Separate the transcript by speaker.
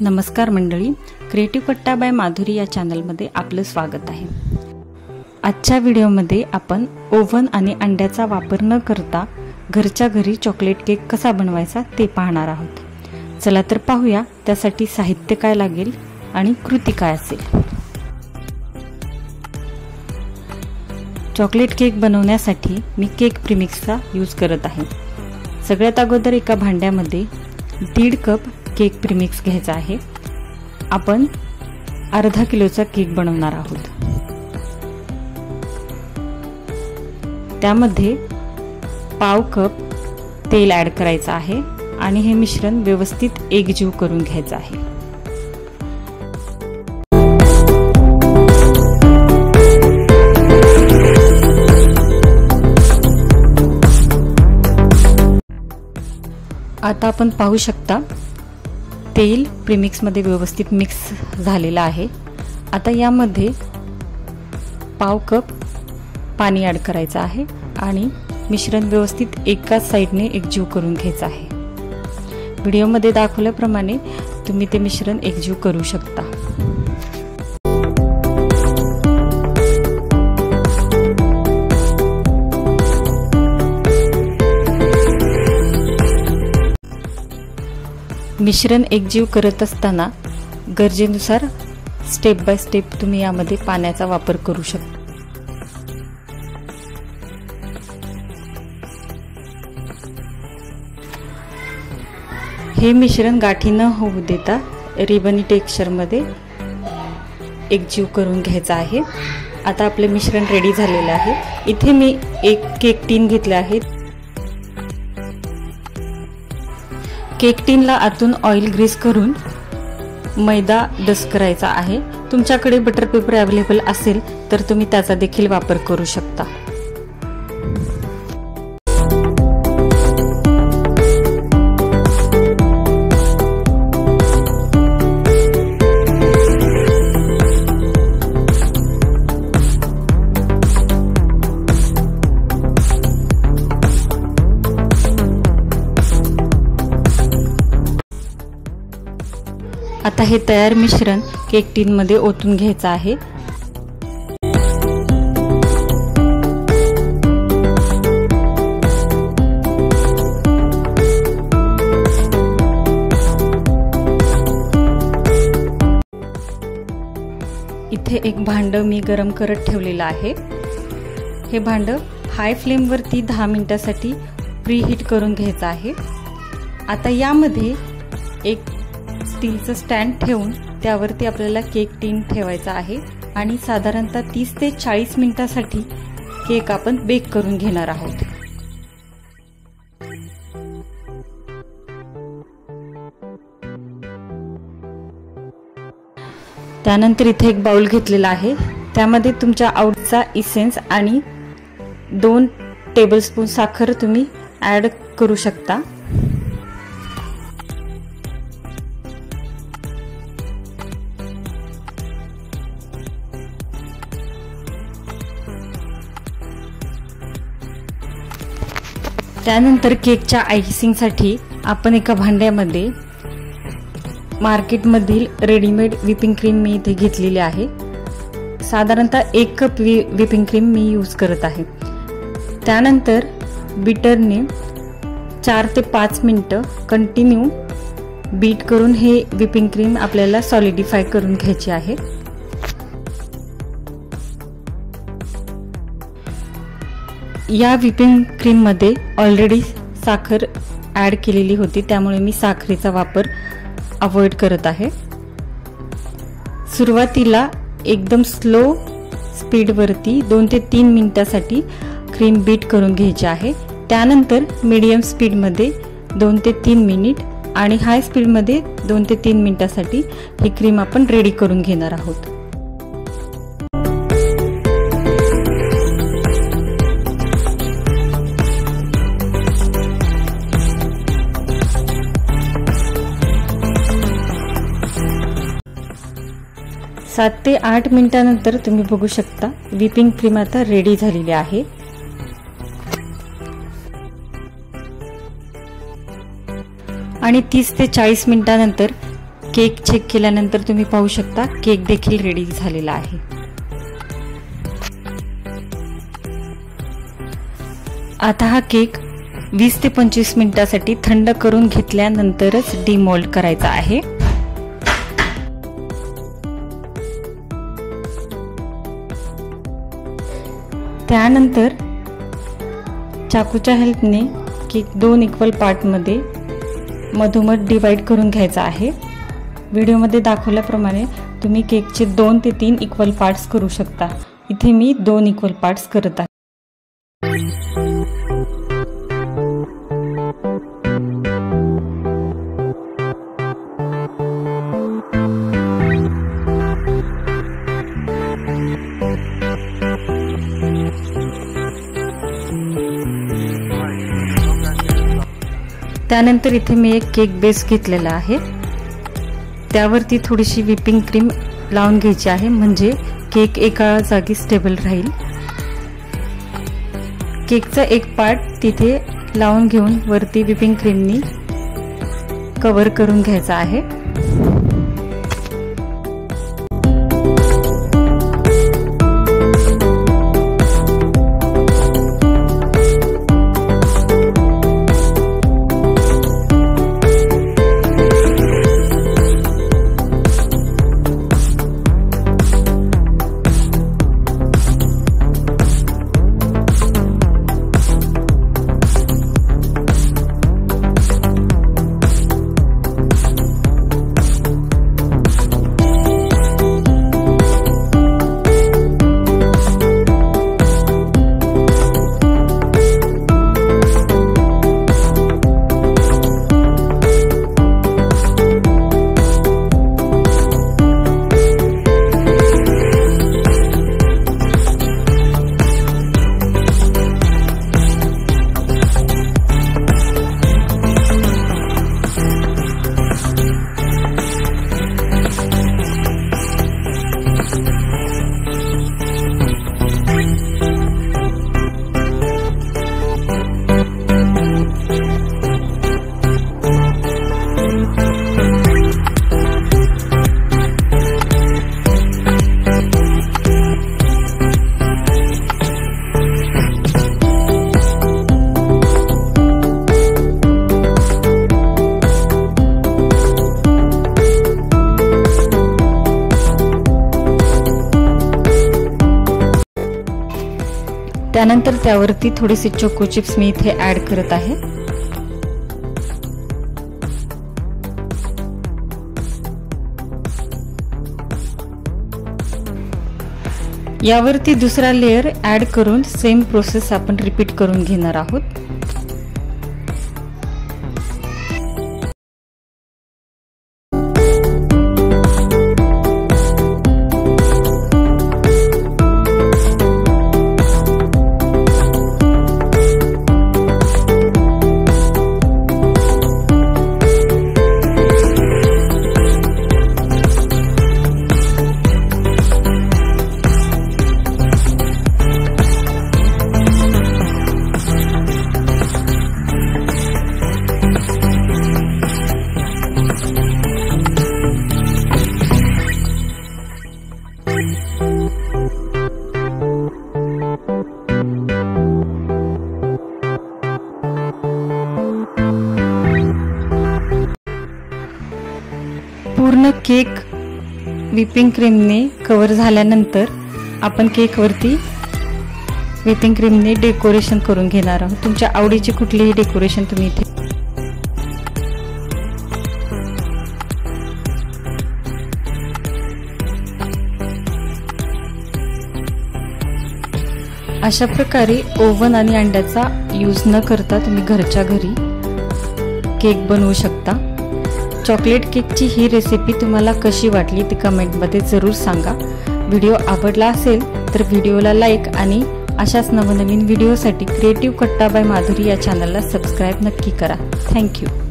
Speaker 1: नमस्कार मंडळी, क्रिएटिव्ह कट्टा बाय माधुरी या चॅनलमध्ये आपलं स्वागत आहे। आजच्या व्हिडिओमध्ये आपण ओव्हन आणि अंड्याचा वापर न करता घरच्या घरी चॉकलेट केक कसा बनवायचा ते पाहणार आहोत। चला तर पाहूया त्यासाठी साहित्य काय लागेल आणि कृती काय असेल। चॉकलेट केक बनवण्यासाठी मी केक प्रीमिक्सचा यूज करत आहे। सगळ्यात अगोदर एका भांड्यामध्ये 1.5 कप केक प्रीमिक्स घ्यायचा आहे। आपण अर्धा किलोचा केक बनवणार आहोत। त्यामध्ये पाव कप तेल ऍड करायचं आहे आणि हे मिश्रण व्यवस्थित एकजीव करून घ्यायचं आहे। आता आपण पाहू शकता तेल प्रीमिक्स मध्ये व्यवस्थित मिक्स झालेलं आहे। आता यामध्ये पाव कप पाणी ऍड करायचं आहे आणि मिश्रण व्यवस्थित एकाच साइडने एकजीव करून घ्यायचं आहे। व्हिडिओमध्ये दाखवल्याप्रमाणे तुम्ही ते मिश्रण एकजीव करू शकता। मिश्रण एकजीव करत असताना गरजेनुसार स्टेप बाय स्टेप तुम्ही यामध्ये पाण्याचा वापर करू शकता। हे मिश्रण गाठी न होऊ देता रिबनी टेक्स्चर मध्ये एकजीव करून घ्यायचं आहे। आता आपले मिश्रण रेडी झालेले आहे। इथे मी एक केक टीन घेतले आहे। केक टीनला आतून ऑइल ग्रीस करून मैदा डस्ट करायचा आहे। तुमच्याकडे बटर पेपर अवेलेबल असेल तर तुम्ही त्याचा देखील वापर करू शकता। आता हे तयार मिश्रण केक टीन मध्ये ओतून घ्यायचं आहे। इथे एक भांड मी गरम करत ठेवलेलं आहे। हे भांड हाय फ्लेम वरती 10 मिनिटांसाठी प्रीहीट करून घ्यायचं आहे। आता यामध्ये एक स्टीलचं स्टँड ठेवून त्यावरती आपल्याला केक टीन ठेवायचा आहे आणि साधारणतः 30 ते 40 मिनिटांसाठी केक आपण बेक करून घेणार आहोत। त्यानंतर इथे एक बाउल घेतलेला आहे। त्यामध्ये तुमच्या आवडीचा इसेन्स आणि 2 टेबलस्पून साखर तुम्ही ऍड करू शकता। त्यानंतर केकच्या आयसिंगसाठी आपण एका भांड्यामध्ये मार्केटमधील रेडीमेड व्हिपिंग क्रीम मी इथे घेतलेली आहे। साधारणतः 1 कप व्हिपिंग क्रीम मी यूज करत आहे। त्यानंतर बीटरने 4 ते 5 मिनिटं कंटिन्यू बीट करून हे व्हिपिंग क्रीम आपल्याला सॉलिडिफाय करून घ्यायची आहे। या व्हिपिंग क्रीम मध्ये ऑलरेडी साखर ऍड केलेली होती, त्यामुळे मी साखरेचा वापर अवॉइड करत आहे। सुरुवातीला एकदम स्लो स्पीड वरती 2 ते 3 मिनिटांसाठी क्रीम बीट करून घ्यायची आहे। त्यानंतर मीडियम स्पीड मध्ये 2 ते 3 मिनिट आणि हाय स्पीड मध्ये 2 ते 3 मिनिटांसाठी ही क्रीम आपण रेडी करून घेणार आहोत। सात ते 8 मिनिटांनंतर तुम्ही बघू शकता व्हिपिंग क्रीम आता रेडी झालेली आहे। आणि 30 ते 40 मिनिटांनंतर केक चेक केल्यानंतर तुम्ही पाहू शकता केक देखील रेडी झालेला आहे। आता हा केक 20 ते 25 मिनिटांसाठी थंड करून घेतल्यानंतरच डिमोल्ड करायचा आहे। त्यानंतर चाकूच्या हेल्पने केक 2 इक्वल पार्टमध्ये मधोमध डिवाइड करून घ्यायचा आहे। व्हिडिओमध्ये दाखवल्याप्रमाणे तुम्ही केकचे 2 ते 3 इक्वल पार्ट्स करू शकता। इथे मी 2 इक्वल पार्ट्स करत आहे। त्यानंतर इथे मी एक केक बेस घेतलेला आहे, त्यावरती थोडीशी व्हिपिंग क्रीम लावून घ्यायची आहे, म्हणजे केक एका जागी स्टेबल राहील। केकचा एक पार्ट तिथे लावून घेऊन वरती व्हिपिंग क्रीमनी कव्हर करून घ्यायचा आहे। त्यानंतर त्यावरती थोडेसे चोको चिप्स मी इथे ऍड करत आहे। यावरती दुसरा लेयर ऍड करून सेम प्रोसेस आपण रिपीट करून घेणार आहोत। पूर्ण केक व्हिपिंग क्रीमने कव्हर झाल्यानंतर आपण केकवरती व्हिपिंग क्रीमने डेकोरेशन करून घेणार आहोत। तुमच्या आवडीचे कुठलेही डेकोरेशन तुम्ही इथे अशा प्रकारे ओव्हन आणि अंड्याचा यूज न करता तुम्ही घरच्या घरी केक बनवू शकता। चॉकलेट केकची ही रेसिपी तुम्हाला कशी वाटली ती कमेंटमध्ये जरूर सांगा। व्हिडिओ आवडला असेल तर व्हिडिओला लाईक आणि अशाच नवनवीन व्हिडिओसाठी क्रिएटिव्ह कट्टा बाय माधुरी या चॅनलला सबस्क्राइब नक्की करा। थँक्यू।